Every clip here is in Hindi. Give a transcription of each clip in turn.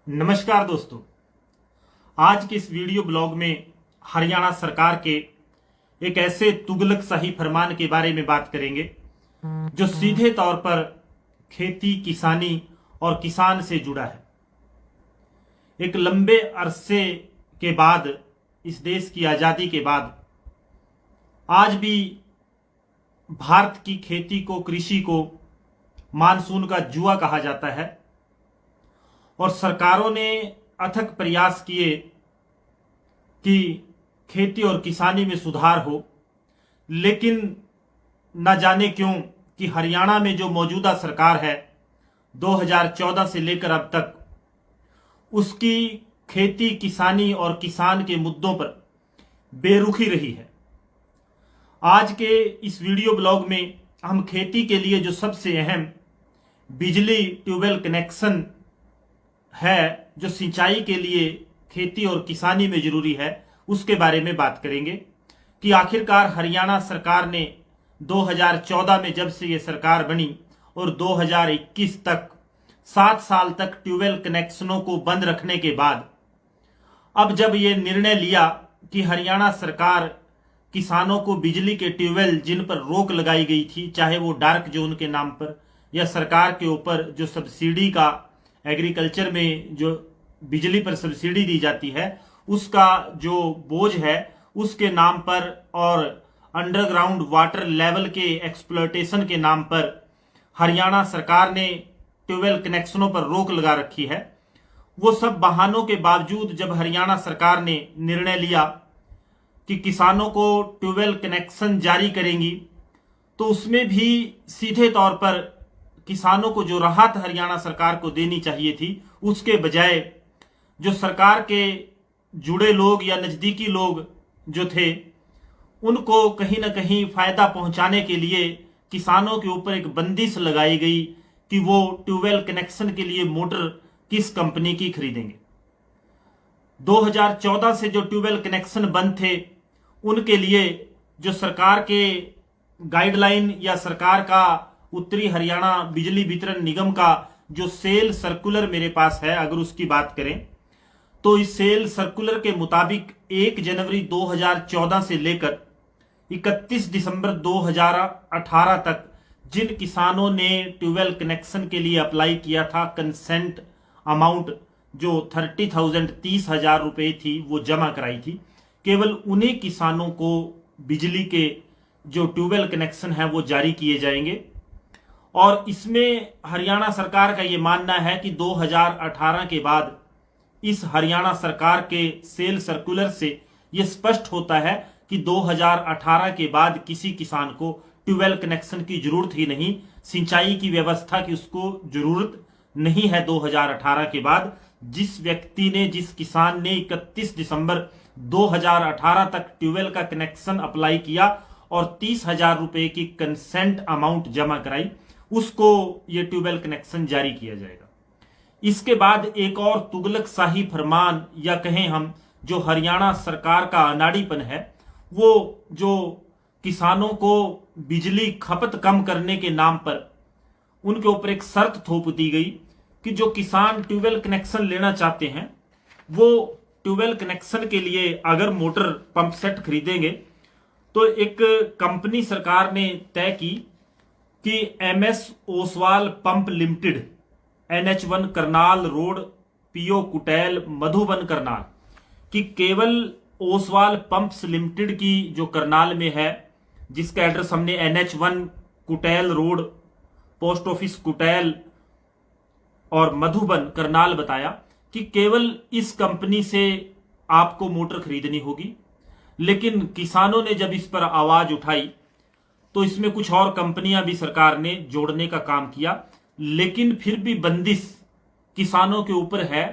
नमस्कार दोस्तों, आज के इस वीडियो ब्लॉग में हरियाणा सरकार के एक ऐसे तुगलकशाही फरमान के बारे में बात करेंगे जो सीधे तौर पर खेती, किसानी और किसान से जुड़ा है। एक लंबे अरसे के बाद, इस देश की आजादी के बाद, आज भी भारत की खेती को, कृषि को मानसून का जुआ कहा जाता है और सरकारों ने अथक प्रयास किए कि खेती और किसानी में सुधार हो, लेकिन न जाने क्यों कि हरियाणा में जो मौजूदा सरकार है 2014 से लेकर अब तक, उसकी खेती, किसानी और किसान के मुद्दों पर बेरुखी रही है। आज के इस वीडियो ब्लॉग में हम खेती के लिए जो सबसे अहम बिजली ट्यूबवेल कनेक्शन है, जो सिंचाई के लिए खेती और किसानी में जरूरी है, उसके बारे में बात करेंगे कि आखिरकार हरियाणा सरकार ने 2014 में जब से ये सरकार बनी और 2021 तक 7 साल तक ट्यूबवेल कनेक्शनों को बंद रखने के बाद अब जब ये निर्णय लिया कि हरियाणा सरकार किसानों को बिजली के ट्यूबवेल जिन पर रोक लगाई गई थी, चाहे वो डार्क जोन के नाम पर या सरकार के ऊपर जो सब्सिडी का, एग्रीकल्चर में जो बिजली पर सब्सिडी दी जाती है उसका जो बोझ है उसके नाम पर, और अंडरग्राउंड वाटर लेवल के एक्सप्लॉयटेशन के नाम पर हरियाणा सरकार ने ट्यूबवेल कनेक्शनों पर रोक लगा रखी है। वो सब बहानों के बावजूद जब हरियाणा सरकार ने निर्णय लिया कि किसानों को ट्यूबवेल कनेक्शन जारी करेंगी, तो उसमें भी सीधे तौर पर किसानों को जो राहत हरियाणा सरकार को देनी चाहिए थी, उसके बजाय जो सरकार के जुड़े लोग या नजदीकी लोग जो थे, उनको कहीं ना कहीं फायदा पहुंचाने के लिए किसानों के ऊपर एक बंदिश लगाई गई कि वो ट्यूबवेल कनेक्शन के लिए मोटर किस कंपनी की खरीदेंगे। 2014 से जो ट्यूबवेल कनेक्शन बंद थे, उनके लिए जो सरकार के गाइडलाइन या सरकार का उत्तरी हरियाणा बिजली वितरण निगम का जो सेल सर्कुलर मेरे पास है, अगर उसकी बात करें तो इस सेल सर्कुलर के मुताबिक 1 जनवरी 2014 से लेकर 31 दिसंबर 2018 तक जिन किसानों ने ट्यूबवेल कनेक्शन के लिए अप्लाई किया था, कंसेंट अमाउंट जो 30,000 रुपए थी वो जमा कराई थी, केवल उन्हीं किसानों को बिजली के जो ट्यूबवेल कनेक्शन है वो जारी किए जाएंगे। और इसमें हरियाणा सरकार का ये मानना है कि 2018 के बाद इस हरियाणा सरकार के सेल सर्कुलर से ये स्पष्ट होता है कि 2018 के बाद किसी किसान को ट्यूबवेल कनेक्शन की जरूरत ही नहीं, सिंचाई की व्यवस्था की उसको जरूरत नहीं है। 2018 के बाद जिस व्यक्ति ने, जिस किसान ने 31 दिसंबर 2018 तक ट्यूबवेल का कनेक्शन अप्लाई किया और 30,000 रुपए की कंसेंट अमाउंट जमा कराई, उसको ये ट्यूबवेल कनेक्शन जारी किया जाएगा। इसके बाद एक और तुगलकशाही फरमान या कहें हम जो हरियाणा सरकार का अनाड़ीपन है, वो जो किसानों को बिजली खपत कम करने के नाम पर उनके ऊपर एक शर्त थोप दी गई कि जो किसान ट्यूबवेल कनेक्शन लेना चाहते हैं वो ट्यूबवेल कनेक्शन के लिए अगर मोटर पंप सेट खरीदेंगे तो एक कंपनी सरकार ने तय की कि MS Oswal pump limited, NH1 Karnal road, PO Kutel, Madhuban Karnal कि केवल ओसवाल पंप्स लिमिटेड की जो करनाल में है, जिसका एड्रेस हमने NH1 Kutel road, post office Kutel और मधुबन करनाल बताया, कि केवल इस कंपनी से आपको मोटर खरीदनी होगी। लेकिन किसानों ने जब इस पर आवाज उठाई तो इसमें कुछ और कंपनियां भी सरकार ने जोड़ने का काम किया, लेकिन फिर भी बंदिश किसानों के ऊपर है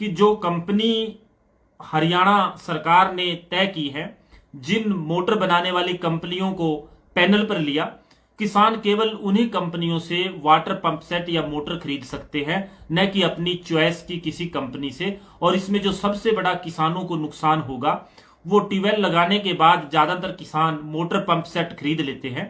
कि जो कंपनी हरियाणा सरकार ने तय की है, जिन मोटर बनाने वाली कंपनियों को पैनल पर लिया, किसान केवल उन्हीं कंपनियों से वाटर पंप सेट या मोटर खरीद सकते हैं, न कि अपनी चॉइस की किसी कंपनी से। और इसमें जो सबसे बड़ा किसानों को नुकसान होगा, वो ट्यूबवेल लगाने के बाद ज्यादातर किसान मोटर पंप सेट खरीद लेते हैं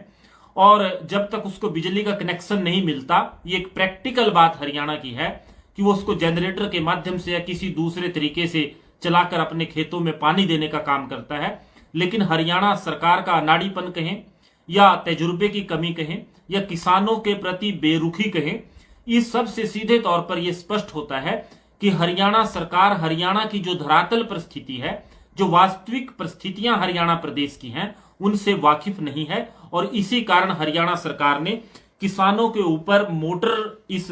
और जब तक उसको बिजली का कनेक्शन नहीं मिलता, ये एक प्रैक्टिकल बात हरियाणा की है कि वो उसको जनरेटर के माध्यम से या किसी दूसरे तरीके से चलाकर अपने खेतों में पानी देने का काम करता है। लेकिन हरियाणा सरकार का अनाड़ीपन कहें या तजुर्बे की कमी कहें या किसानों के प्रति बेरुखी कहें, इस सब से सीधे तौर पर यह स्पष्ट होता है कि हरियाणा सरकार हरियाणा की जो धरातल परिस्थिति है, जो वास्तविक परिस्थितियां हरियाणा प्रदेश की हैं, उनसे वाकिफ नहीं है। और इसी कारण हरियाणा सरकार ने किसानों के ऊपर मोटर इस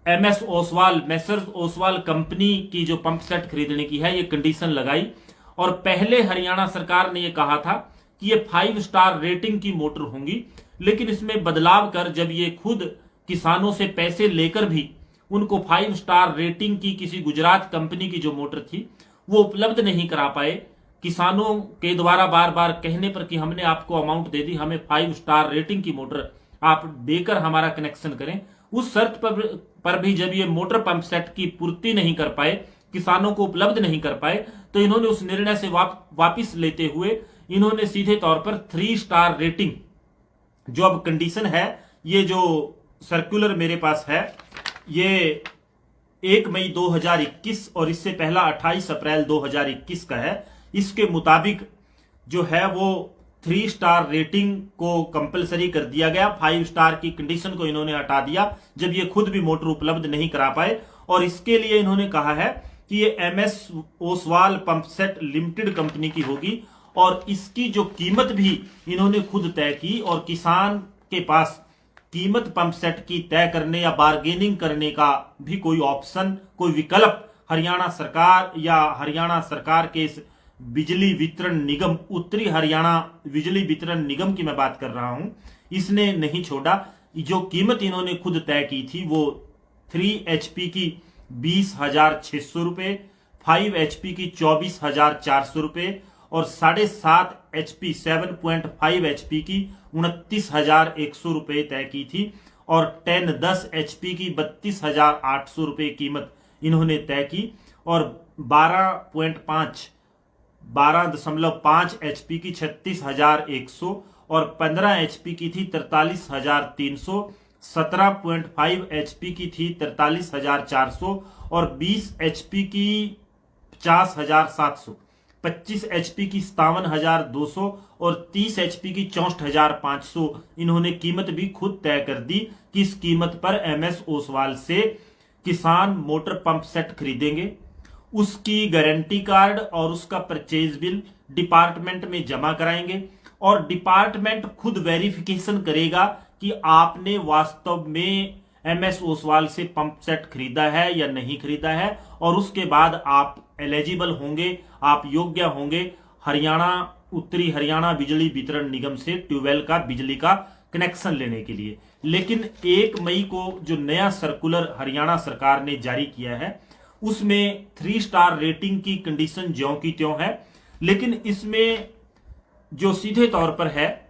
MS Oswal Messrs Oswal company की जो पंप सेट खरीदने की है, ये कंडीशन लगाई। और पहले हरियाणा सरकार ने यह कहा था कि ये 5 स्टार रेटिंग की मोटर होंगी, लेकिन इसमें बदलाव कर जब ये खुद किसानों से पैसे लेकर भी उनको 5 स्टार रेटिंग की किसी गुजरात कंपनी की जो मोटर थी वो उपलब्ध नहीं करा पाए, किसानों के द्वारा बार बार कहने पर कि हमने आपको अमाउंट दे दी, हमें 5 स्टार रेटिंग की मोटर आप देकर हमारा कनेक्शन करें, उस शर्त पर भी जब ये मोटर पंप सेट की पूर्ति नहीं कर पाए, किसानों को उपलब्ध नहीं कर पाए, तो इन्होंने उस निर्णय से वापिस लेते हुए इन्होंने सीधे तौर पर 3 स्टार रेटिंग जो अब कंडीशन है, ये जो सर्कुलर मेरे पास है, ये 1 मई 2021 और इससे पहला 28 अप्रैल 2021 का है। इसके मुताबिक जो है वो 3 स्टार रेटिंग को कंपलसरी कर दिया गया, 5 स्टार की कंडीशन को इन्होंने हटा दिया जब ये खुद भी मोटर उपलब्ध नहीं करा पाए। और इसके लिए इन्होंने कहा है कि ये MS Oswal pump set limited company की होगी और इसकी जो कीमत भी इन्होंने खुद तय की। और किसान के पास कीमत पंप सेट की तय करने या बार्गेनिंग करने का भी कोई ऑप्शन, कोई विकल्प हरियाणा सरकार या हरियाणा सरकार के इस बिजली वितरण निगम, उत्तरी हरियाणा बिजली वितरण निगम की मैं बात कर रहा हूं, इसने नहीं छोड़ा। जो कीमत इन्होंने खुद तय की थी वो 3 HP की 20,600 रुपए, 5 HP की 24,400 रुपए और 7.5 HP 7.5 HP की 29,100 रुपए तय की थी। और 10 HP की 32,800 रुपए कीमत इन्होंने तय की। और 12.5 HP की 36,100 और 15 HP की थी 43,300, 17.5 HP की थी 43,400 और 20 HP की 50,700, 25 HP की 57,200 और 30 HP की 64,500 इन्होंने कीमत भी खुद तय कर दी कि इस कीमत पर एमएस ओसवाल से किसान मोटर पंप सेट खरीदेंगे। उसकी गारंटी कार्ड और उसका परचेज बिल डिपार्टमेंट में जमा कराएंगे और डिपार्टमेंट खुद वेरिफिकेशन करेगा कि आपने वास्तव में एमएस ओसवाल से पंप सेट खरीदा है या नहीं खरीदा है। और उसके बाद आप एलिजिबल होंगे, आप योग्य होंगे हरियाणा, उत्तरी हरियाणा बिजली वितरण निगम से ट्यूबवेल का बिजली का कनेक्शन लेने के लिए। लेकिन 1 मई को जो नया सर्कुलर हरियाणा सरकार ने जारी किया है उसमें 3 स्टार रेटिंग की कंडीशन ज्यों की त्यों है, लेकिन इसमें जो सीधे तौर पर है,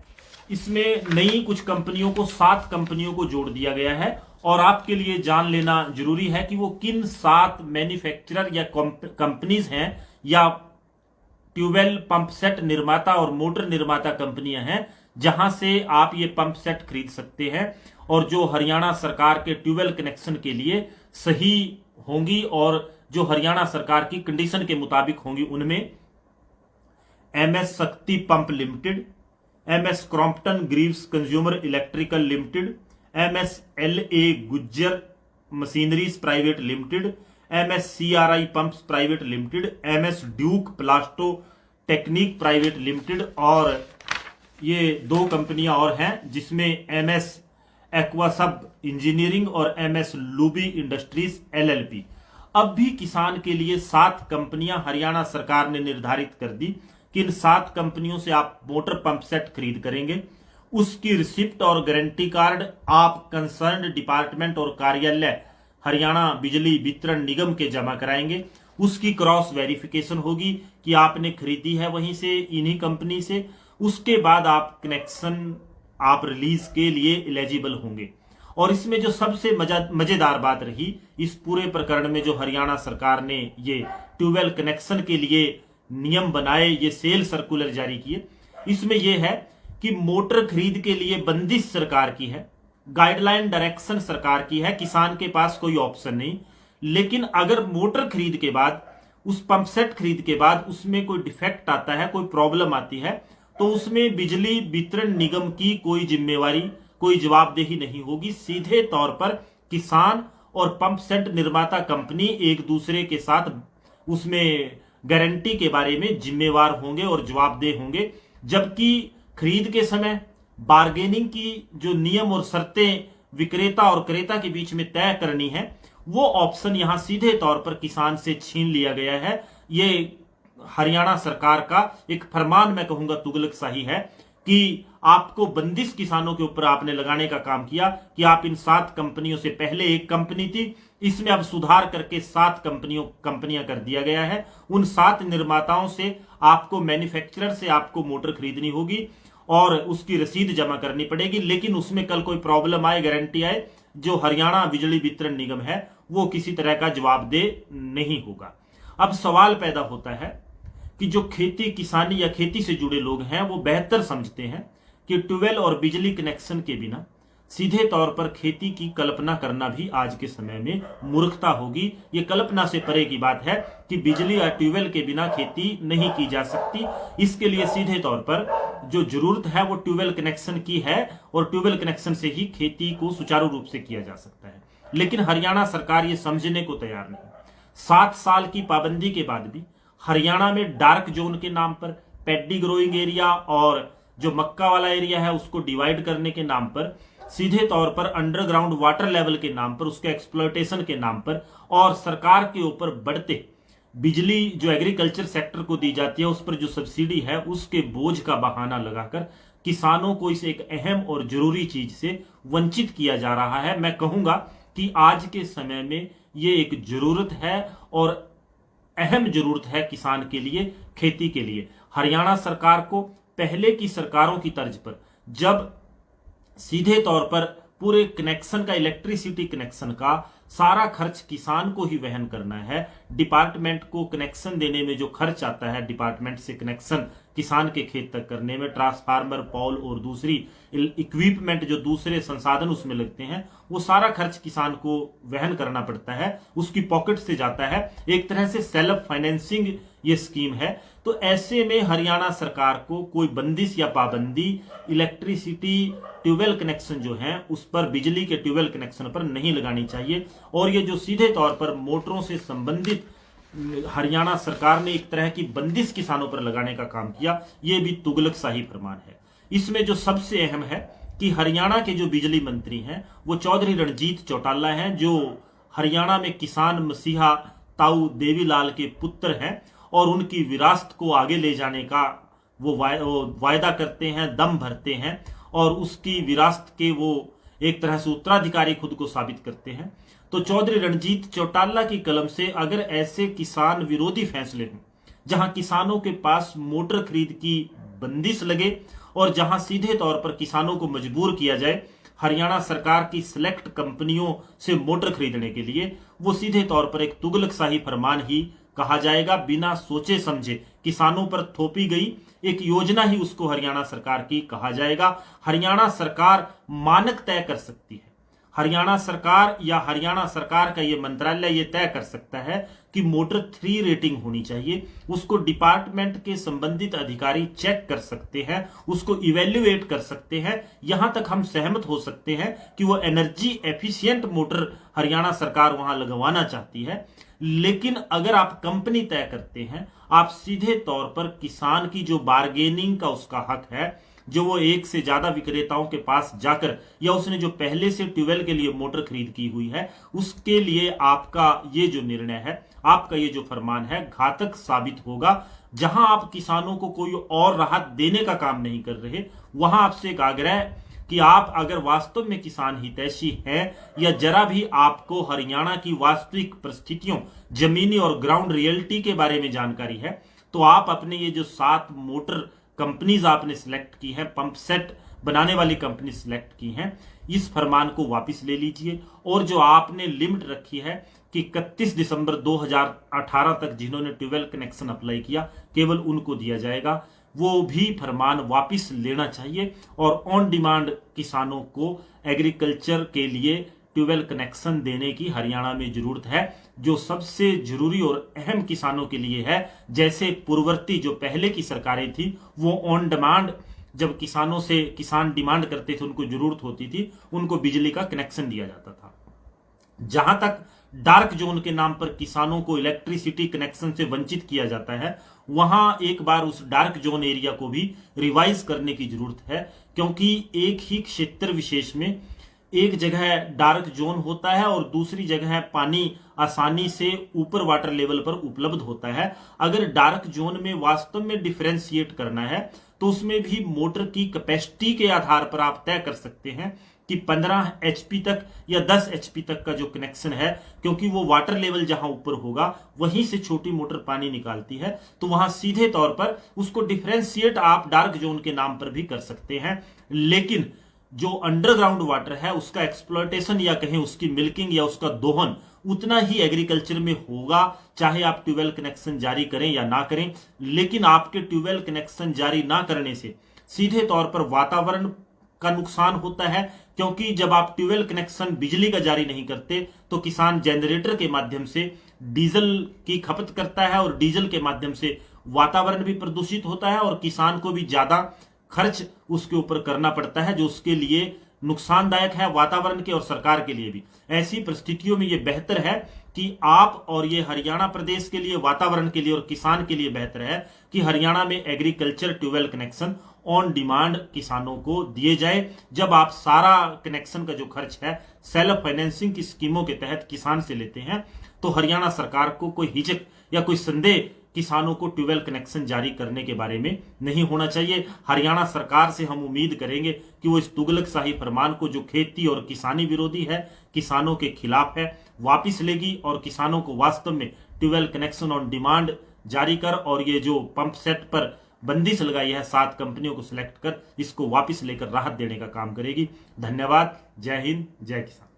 इसमें नई कुछ कंपनियों को 7 कंपनियों को जोड़ दिया गया है। और आपके लिए जान लेना जरूरी है कि वो किन 7 मैन्युफैक्चरर या कंपनीज हैं या ट्यूबवेल पंप सेट निर्माता और मोटर निर्माता कंपनियां हैं जहां से आप ये पंप सेट खरीद सकते हैं और जो हरियाणा सरकार के ट्यूबवेल कनेक्शन के लिए सही होंगी और जो हरियाणा सरकार की कंडीशन के मुताबिक होंगी। उनमें एमएस शक्ति pump limited, MS Crompton Greaves consumer electrical limited, MS LA Gujjar machineries private limited, MS CRI pumps private limited, MS Duke plaster technique private limited और ये 2 कंपनियां और हैं जिसमें एमएस एक्वासब इंजीनियरिंग और एमएस लूबी इंडस्ट्रीज LLP। अब भी किसान के लिए 7 कंपनियां हरियाणा सरकार ने निर्धारित कर दी कि इन 7 कंपनियों से आप मोटर पंप सेट खरीद करेंगे। उसकी रिसिप्ट और गारंटी कार्ड आप कंसर्न्ड डिपार्टमेंट और कार्यालय हरियाणा बिजली वितरण निगम के जमा कराएंगे। उसकी क्रॉस वेरिफिकेशन होगी कि आपने खरीदी है वहीं से, इन्हीं कंपनी से। उसके बाद आप कनेक्शन आप रिलीज के लिए एलिजिबल होंगे। और इसमें जो सबसे मजेदार बात रही इस पूरे प्रकरण में, जो हरियाणा सरकार ने ये ट्यूबवेल कनेक्शन के लिए नियम बनाए, ये सेल सर्कुलर जारी किए, इसमें यह है कि मोटर खरीद के लिए बंदिश सरकार की है। गाइडलाइन डायरेक्शन सरकार की है, किसान के पास कोई ऑप्शन नहीं। लेकिन अगर मोटर खरीद के बाद, उस पंप सेट खरीद के बाद उसमें कोई डिफेक्ट आता है, कोई प्रॉब्लम आती है, तो उसमें बिजली वितरण निगम की कोई जिम्मेवारी, कोई जवाबदेही नहीं होगी। सीधे तौर पर किसान और पंप सेट निर्माता कंपनी एक दूसरे के साथ उसमें गारंटी के बारे में जिम्मेवार होंगे और जवाबदेह होंगे। जबकि खरीद के समय बार्गेनिंग की जो नियम और शर्तें विक्रेता और क्रेता के बीच में तय करनी है, वो ऑप्शन यहां सीधे तौर पर किसान से छीन लिया गया है। ये हरियाणा सरकार का एक फरमान, मैं कहूंगा तुगलकशाही है, कि आपको बंदिश किसानों के ऊपर आपने लगाने का काम किया कि आप इन 7 कंपनियों से, पहले एक कंपनी थी, इसमें अब सुधार करके 7 कंपनियां कर दिया गया है। उन 7 निर्माताओं से आपको, मैन्युफैक्चरर से आपको मोटर खरीदनी होगी और उसकी रसीद जमा करनी पड़ेगी। लेकिन उसमें कल कोई प्रॉब्लम आए, गारंटी आए, जो हरियाणा बिजली वितरण निगम है वो किसी तरह का जवाबदेह नहीं होगा। अब सवाल पैदा होता है कि जो खेती किसानी या खेती से जुड़े लोग हैं वो बेहतर समझते हैं कि ट्यूबवेल और बिजली कनेक्शन के बिना सीधे तौर पर खेती की कल्पना करना भी आज के समय में मूर्खता होगी। ये कल्पना से परे की बात है कि बिजली या ट्यूबवेल के बिना खेती नहीं की जा सकती। इसके लिए सीधे तौर पर जो जरूरत है वो ट्यूबवेल कनेक्शन की है और ट्यूबवेल कनेक्शन से ही खेती को सुचारू रूप से किया जा सकता है। लेकिन हरियाणा सरकार ये समझने को तैयार नहीं। 7 साल की पाबंदी के बाद भी हरियाणा में डार्क जोन के नाम पर, पैडी ग्रोइंग एरिया और जो मक्का वाला एरिया है उसको डिवाइड करने के नाम पर, सीधे तौर पर अंडरग्राउंड वाटर लेवल के नाम पर, उसके एक्सप्लॉयटेशन के नाम पर, और सरकार के ऊपर बढ़ते बिजली जो एग्रीकल्चर सेक्टर को दी जाती है उस पर जो सब्सिडी है उसके बोझ का बहाना लगाकर किसानों को इस एक अहम और जरूरी चीज से वंचित किया जा रहा है। मैं कहूंगा कि आज के समय में ये एक जरूरत है और अहम जरूरत है किसान के लिए, खेती के लिए। हरियाणा सरकार को पहले की सरकारों की तर्ज पर, जब सीधे तौर पर पूरे कनेक्शन का, इलेक्ट्रिसिटी कनेक्शन का सारा खर्च किसान को ही वहन करना है, डिपार्टमेंट को कनेक्शन देने में जो खर्च आता है, डिपार्टमेंट से कनेक्शन किसान के खेत तक करने में, ट्रांसफार्मर, पोल और दूसरी इक्विपमेंट जो दूसरे संसाधन उसमें लगते हैं, वो सारा खर्च किसान को वहन करना पड़ता है, उसकी पॉकेट से जाता है। एक तरह से सेल्फ फाइनेंसिंग ये स्कीम है। तो ऐसे में हरियाणा सरकार को कोई बंदिश या पाबंदी इलेक्ट्रिसिटी ट्यूबवेल कनेक्शन जो है उस पर, बिजली के ट्यूबवेल कनेक्शन पर नहीं लगानी चाहिए। और ये जो सीधे तौर पर मोटरों से संबंधित हरियाणा सरकार ने एक तरह की बंदिश किसानों पर लगाने का काम किया, ये भी तुगलकशाही फरमान है। इसमें जो सबसे अहम है कि हरियाणा के जो बिजली मंत्री हैं वो चौधरी रणजीत चौटाला हैं, जो हरियाणा में किसान मसीहा ताऊ देवीलाल के पुत्र हैं और उनकी विरासत को आगे ले जाने का वो वायदा करते हैं, दम भरते हैं और उसकी विरासत के वो एक तरह से उत्तराधिकारी खुद को साबित करते हैं। तो चौधरी रणजीत चौटाला की कलम से अगर ऐसे किसान विरोधी फैसले हों, जहां किसानों के पास मोटर खरीद की बंदिश लगे और जहां सीधे तौर पर किसानों को मजबूर किया जाए हरियाणा सरकार की सिलेक्ट कंपनियों से मोटर खरीदने के लिए, वो सीधे तौर पर एक तुगलकशाही फरमान ही कहा जाएगा। बिना सोचे समझे किसानों पर थोपी गई एक योजना ही उसको हरियाणा सरकार की कहा जाएगा। हरियाणा सरकार मानक तय कर सकती है। हरियाणा सरकार या हरियाणा सरकार का ये मंत्रालय ये तय कर सकता है कि मोटर 3 रेटिंग होनी चाहिए। उसको डिपार्टमेंट के संबंधित अधिकारी चेक कर सकते हैं, उसको इवेल्युएट कर सकते हैं। यहां तक हम सहमत हो सकते हैं कि वो एनर्जी एफिशिएंट मोटर हरियाणा सरकार वहां लगवाना चाहती है। लेकिन अगर आप कंपनी तय करते हैं, आप सीधे तौर पर किसान की जो बार्गेनिंग का उसका हक है, जो वो एक से ज्यादा विक्रेताओं के पास जाकर या उसने जो पहले से ट्यूबवेल के लिए मोटर खरीद की हुई है, उसके लिए आपका ये जो निर्णय है, आपका ये जो फरमान है, घातक साबित होगा। जहां आप किसानों को कोई और राहत देने का काम नहीं कर रहे, वहां आपसे एक आग्रह कि आप अगर वास्तव में किसान हितैषी हैं या जरा भी आपको हरियाणा की वास्तविक परिस्थितियों, जमीनी और ग्राउंड रियलिटी के बारे में जानकारी है, तो आप अपने ये जो 7 मोटर कंपनीज आपने सिलेक्ट की है, पंप सेट बनाने वाली कंपनी सिलेक्ट की हैं, इस फरमान को वापस ले लीजिए। और जो आपने लिमिट रखी है कि 31 दिसंबर 2018 तक जिन्होंने ट्यूबवेल कनेक्शन अप्लाई किया, केवल उनको दिया जाएगा। वो भी फरमान वापस लेना चाहिए और ऑन डिमांड किसानों को एग्रीकल्चर के लिए ट्यूबवेल कनेक्शन देने की हरियाणा में जरूरत है, जो सबसे जरूरी और अहम किसानों के लिए है। जैसे पूर्ववर्ती जो पहले की सरकारें थी वो ऑन डिमांड जब किसानों से किसान डिमांड करते थे, उनको जरूरत होती थी, उनको बिजली का कनेक्शन दिया जाता था। जहां तक डार्क जोन के नाम पर किसानों को इलेक्ट्रिसिटी कनेक्शन से वंचित किया जाता है, वहां एक बार उस डार्क जोन एरिया को भी रिवाइज करने की जरूरत है, क्योंकि एक ही क्षेत्र विशेष में एक जगह डार्क जोन होता है और दूसरी जगह पानी आसानी से ऊपर वाटर लेवल पर उपलब्ध होता है। अगर डार्क जोन में वास्तव में डिफरेंशिएट करना है तो उसमें भी मोटर की कैपेसिटी के आधार पर आप तय कर सकते हैं कि 15 HP तक या 10 HP तक का जो कनेक्शन है, क्योंकि वो वाटर लेवल जहां ऊपर होगा वहीं से छोटी मोटर पानी निकालती है, तो वहां सीधे तौर पर उसको डिफरेंशिएट आप डार्क जोन के नाम पर भी कर सकते हैं। लेकिन जो अंडरग्राउंड वाटर है उसका एक्सप्लॉयटेशन या कहें उसकी मिल्किंग या उसका दोहन उतना ही एग्रीकल्चर में होगा, चाहे आप ट्यूबवेल कनेक्शन जारी करें या ना करें। लेकिन आपके ट्यूबवेल कनेक्शन जारी ना करने से सीधे तौर पर वातावरण का नुकसान होता है, क्योंकि जब आप ट्यूबवेल कनेक्शन बिजली का जारी नहीं करते तो किसान जनरेटर के माध्यम से डीजल की खपत करता है और डीजल के माध्यम से वातावरण भी प्रदूषित होता है और किसान को भी ज्यादा खर्च उसके ऊपर करना पड़ता है, जो उसके लिए नुकसानदायक है, वातावरण के और सरकार के लिए भी। ऐसी परिस्थितियों में यह बेहतर है कि आप और ये हरियाणा प्रदेश के लिए, वातावरण के लिए और किसान के लिए बेहतर है कि हरियाणा में agriculture tubewell connection on demand किसानों को दिए जाए। जब आप सारा कनेक्शन का जो खर्च है सेल्फ फाइनेंसिंग की स्कीमों के तहत किसान से लेते हैं, तो हरियाणा सरकार को कोई हिचक या कोई संदेह किसानों को ट्यूबवेल कनेक्शन जारी करने के बारे में नहीं होना चाहिए। हरियाणा सरकार से हम उम्मीद करेंगे कि वो इस तुगलकशाही फरमान को, जो खेती और किसानी विरोधी है, किसानों के खिलाफ है, वापिस लेगी और किसानों को वास्तव में ट्यूबवेल कनेक्शन ऑन डिमांड जारी कर और ये जो पंप सेट पर बंदिश लगाई है 7 कंपनियों को सिलेक्ट कर, इसको वापिस लेकर राहत देने का काम करेगी। धन्यवाद। जय हिंद, जय किसान।